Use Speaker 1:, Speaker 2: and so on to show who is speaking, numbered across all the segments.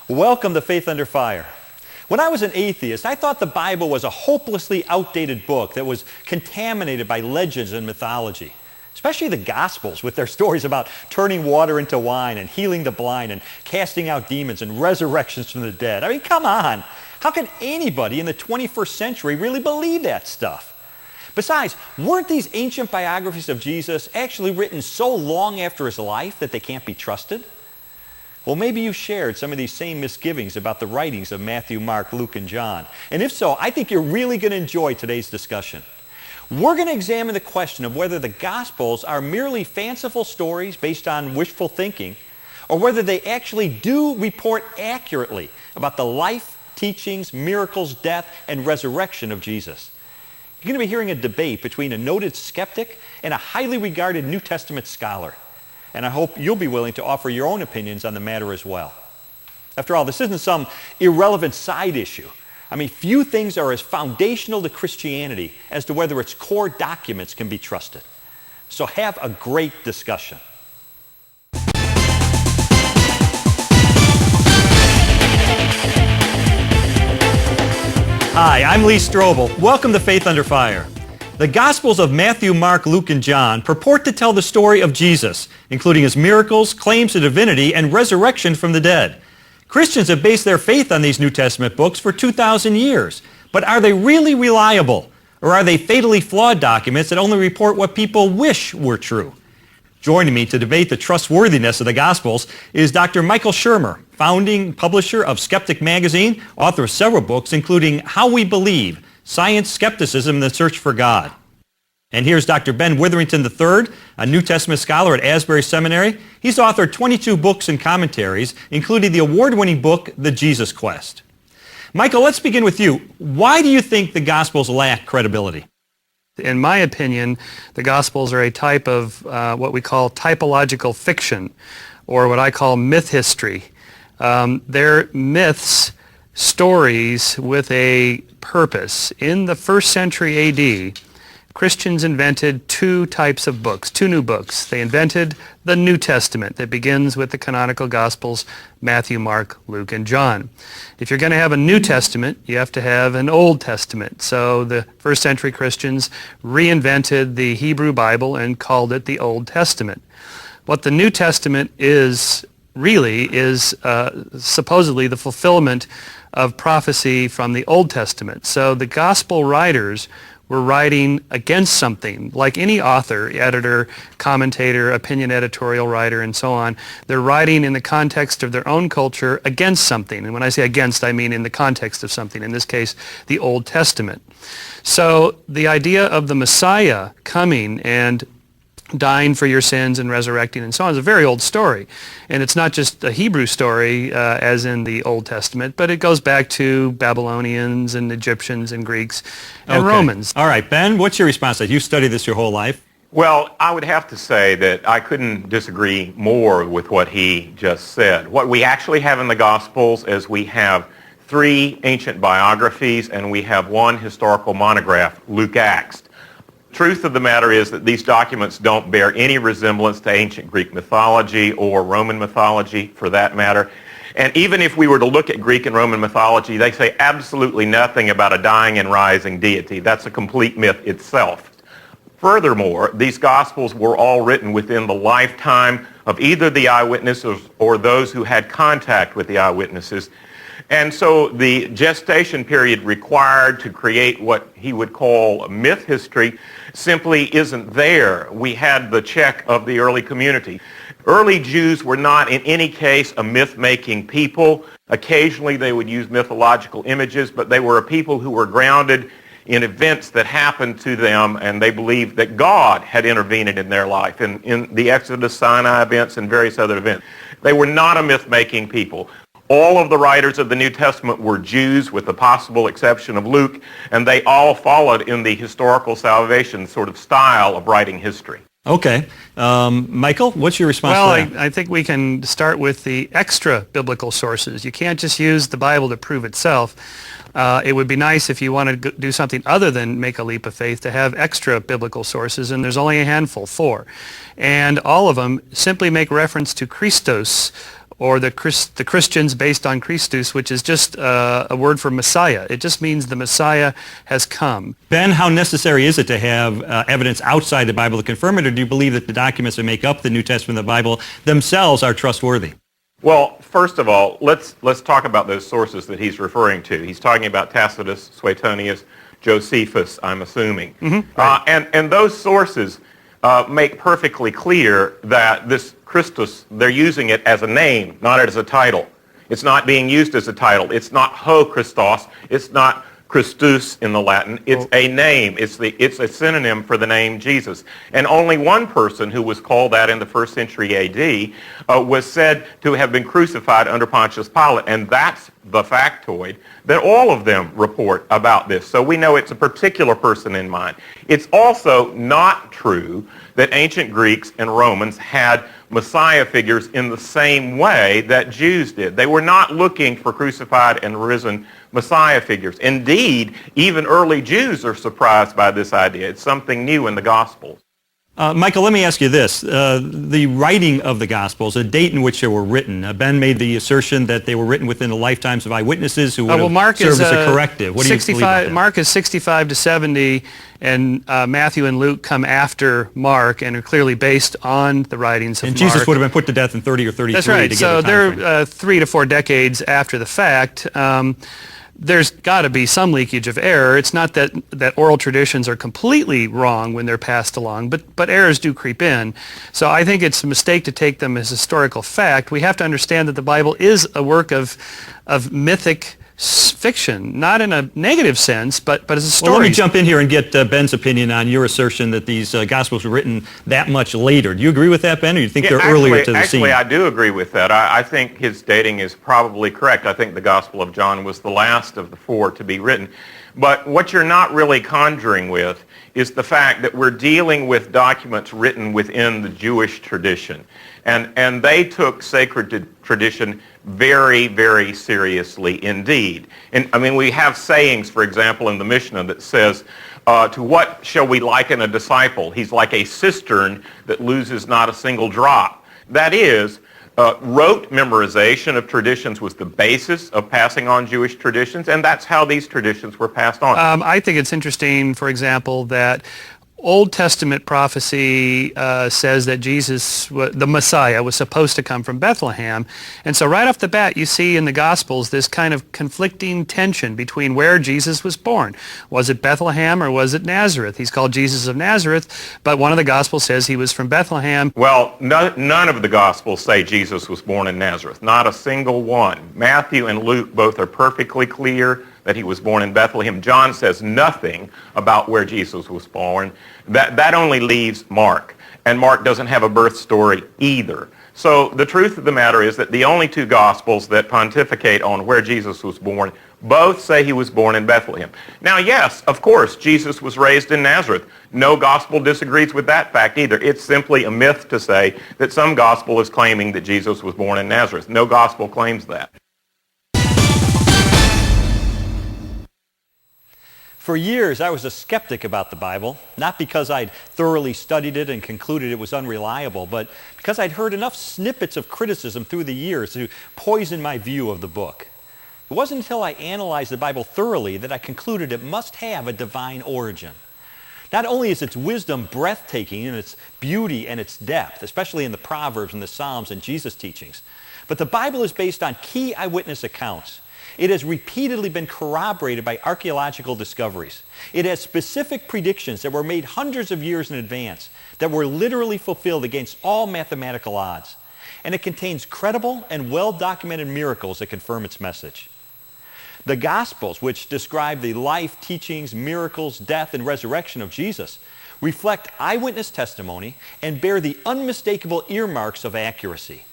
Speaker 1: Welcome to Faith Under Fire. When I was an atheist, I thought the Bible was a hopelessly outdated book that was contaminated by legends and mythology, especially the Gospels with their stories about turning water into wine and healing the blind and casting out demons and resurrections from the dead. I mean, come on. How can anybody in the 21st century really believe that stuff? Besides, weren't these ancient biographies of Jesus actually written so long after his life that they can't be trusted? Well, maybe you shared some of these same misgivings about the writings of Matthew, Mark, Luke, and John. And if so, I think you're really going to enjoy today's discussion. We're going to examine the question of whether the Gospels are merely fanciful stories based on wishful thinking, or whether they actually do report accurately about the life, teachings, miracles, death, and resurrection of Jesus. You're going to be hearing a debate between a noted skeptic and a highly regarded New Testament scholar. And I hope you'll be willing to offer your own opinions on the matter as well. After all, this isn't some irrelevant side issue. I mean, few things are as foundational to Christianity as to whether its core documents can be trusted. So have a great discussion. Hi, I'm Lee Strobel. Welcome to Faith Under Fire. The Gospels of Matthew, Mark, Luke, and John purport to tell the story of Jesus, including his miracles, claims to divinity, and resurrection from the dead. Christians have based their faith on these New Testament books for 2,000 years. But are they really reliable? Or are they fatally flawed documents that only report what people wish were true? Joining me to debate the trustworthiness of the Gospels is Dr. Michael Shermer, founding publisher of Skeptic Magazine, author of several books, including How We Believe, Science, Skepticism, and the Search for God. And here's Dr. Ben Witherington III, a New Testament scholar at Asbury Seminary. He's authored 22 books and commentaries, including the award-winning book, The Jesus Quest. Michael, let's begin with you. Why do you think the Gospels lack credibility?
Speaker 2: In my opinion, the Gospels are a type of what we call typological fiction, or what I call myth history. They're myths, stories with a purpose. In the first century A.D., Christians invented two types of books, two new books. They invented the New Testament that begins with the canonical Gospels, Matthew, Mark, Luke, and John. If you're going to have a New Testament, you have to have an Old Testament. So the first century Christians reinvented the Hebrew Bible and called it the Old Testament. What the New Testament is really is supposedly the fulfillment of prophecy from the Old Testament. So the Gospel writers were writing against something, like any author, editor, commentator, opinion editorial writer, and so on. They're writing in the context of their own culture against something. And when I say against, I mean in the context of something, in this case, the Old Testament. So the idea of the Messiah coming and dying for your sins and resurrecting and so on is a very old story. And it's not just a Hebrew story as in the Old Testament, but it goes back to Babylonians and Egyptians and Greeks and Romans.
Speaker 1: All right, Ben, what's your response to that? You studied this your whole life.
Speaker 3: Well, I would have to say that I couldn't disagree more with what he just said. What we actually have in the Gospels is we have three ancient biographies and we have one historical monograph, Luke Acts. Truth of the matter is that these documents don't bear any resemblance to ancient Greek mythology or Roman mythology for that matter. And even if we were to look at Greek and Roman mythology, they say absolutely nothing about a dying and rising deity. That's a complete myth itself. Furthermore, these Gospels were all written within the lifetime of either the eyewitnesses or those who had contact with the eyewitnesses. And so the gestation period required to create what he would call myth history simply isn't there. We had the check of the early community. Early Jews were not in any case a myth-making people. Occasionally they would use mythological images, but they were a people who were grounded in events that happened to them, and they believed that God had intervened in their life in the Exodus, Sinai events, and various other events. They were not a myth-making people. All of the writers of the New Testament were Jews, with the possible exception of Luke, and they all followed in the historical salvation sort of style of writing history.
Speaker 1: Okay. Michael, what's your response to that?
Speaker 2: I think we can start with the extra biblical sources. You can't just use the Bible to prove itself. It would be nice if you wanted to do something other than make a leap of faith to have extra biblical sources, and there's only a handful, 4. And all of them simply make reference to Christos, or the Christians based on Christus, which is just a word for Messiah. It just means the Messiah has come.
Speaker 1: Ben, how necessary is it to have evidence outside the Bible to confirm it, or do you believe that the documents that make up the New Testament of the Bible themselves are trustworthy?
Speaker 3: Well, first of all, let's talk about those sources that he's referring to. He's talking about Tacitus, Suetonius, Josephus, I'm assuming.
Speaker 2: Right.
Speaker 3: And those sources make perfectly clear that this Christus, they're using it as a name, not as a title. It's not being used as a title. It's not ho Christos. It's not Christus in the Latin. It's a name. It's a synonym for the name Jesus. And only one person who was called that in the 1st century A.D. Was said to have been crucified under Pontius Pilate. And that's the factoid that all of them report about this. So we know it's a particular person in mind. It's also not true that ancient Greeks and Romans had Messiah figures in the same way that Jews did. They were not looking for crucified and risen Messiah figures. Indeed, even early Jews are surprised by this idea. It's something new in the Gospels.
Speaker 1: Michael, let me ask you this. The writing of the Gospels, the date in which they were written, Ben made the assertion that they were written within the lifetimes of eyewitnesses who would have served as a corrective. What do you believe about that?
Speaker 2: Mark is 65 to 70, and Matthew and Luke come after Mark and are clearly based on the writings of Mark.
Speaker 1: And Jesus would have been put to death in 30 or 33.
Speaker 2: That's right.
Speaker 1: To
Speaker 2: So
Speaker 1: give a time
Speaker 2: they're 3 to 4 decades after the fact. There's got to be some leakage of error. It's not that oral traditions are completely wrong when they're passed along, but errors do creep in. So I think it's a mistake to take them as historical fact. We have to understand that the Bible is a work of mythic fiction, not in a negative sense, but as a story.
Speaker 1: Well, let me jump in here and get Ben's opinion on your assertion that these Gospels were written that much later. Do you agree with that, Ben, or do you think they're earlier to the scene?
Speaker 3: Actually, I do agree with that. I think his dating is probably correct. I think the Gospel of John was the last of the 4 to be written. But what you're not really conjuring with is the fact that we're dealing with documents written within the Jewish tradition. And they took sacred tradition very, very seriously indeed. And I mean, we have sayings, for example, in the Mishnah that says, to what shall we liken a disciple? He's like a cistern that loses not a single drop. That is, rote memorization of traditions was the basis of passing on Jewish traditions, and that's how these traditions were passed on.
Speaker 2: I think it's interesting, for example, that Old Testament prophecy says that Jesus, the Messiah, was supposed to come from Bethlehem. And so right off the bat, you see in the Gospels this kind of conflicting tension between where Jesus was born. Was it Bethlehem or was it Nazareth? He's called Jesus of Nazareth, but one of the Gospels says he was from Bethlehem.
Speaker 3: Well, none of the Gospels say Jesus was born in Nazareth. Not a single one. Matthew and Luke both are perfectly clear that he was born in Bethlehem. John says nothing about where Jesus was born. That only leaves Mark. And Mark doesn't have a birth story either. So the truth of the matter is that the only 2 Gospels that pontificate on where Jesus was born both say he was born in Bethlehem. Now, yes, of course, Jesus was raised in Nazareth. No Gospel disagrees with that fact either. It's simply a myth to say that some Gospel is claiming that Jesus was born in Nazareth. No Gospel claims that.
Speaker 1: For years, I was a skeptic about the Bible, not because I'd thoroughly studied it and concluded it was unreliable, but because I'd heard enough snippets of criticism through the years to poison my view of the book. It wasn't until I analyzed the Bible thoroughly that I concluded it must have a divine origin. Not only is its wisdom breathtaking in its beauty and its depth, especially in the Proverbs and the Psalms and Jesus' teachings, but the Bible is based on key eyewitness accounts. It has repeatedly been corroborated by archaeological discoveries. It has specific predictions that were made hundreds of years in advance that were literally fulfilled against all mathematical odds. And it contains credible and well-documented miracles that confirm its message. The Gospels, which describe the life, teachings, miracles, death, and resurrection of Jesus, reflect eyewitness testimony and bear the unmistakable earmarks of accuracy.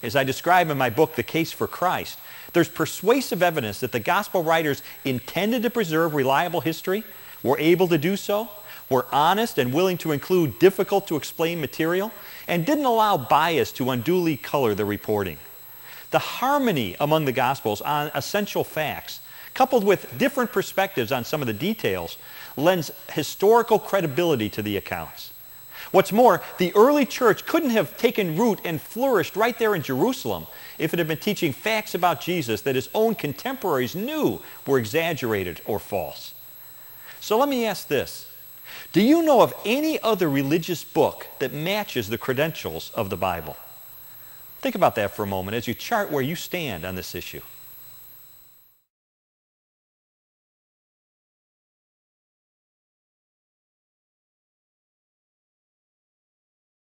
Speaker 1: As I describe in my book, The Case for Christ, there's persuasive evidence that the gospel writers intended to preserve reliable history, were able to do so, were honest and willing to include difficult to explain material, and didn't allow bias to unduly color the reporting. The harmony among the gospels on essential facts, coupled with different perspectives on some of the details, lends historical credibility to the accounts. What's more, the early church couldn't have taken root and flourished right there in Jerusalem if it had been teaching facts about Jesus that his own contemporaries knew were exaggerated or false. So let me ask this. Do you know of any other religious book that matches the credentials of the Bible? Think about that for a moment as you chart where you stand on this issue.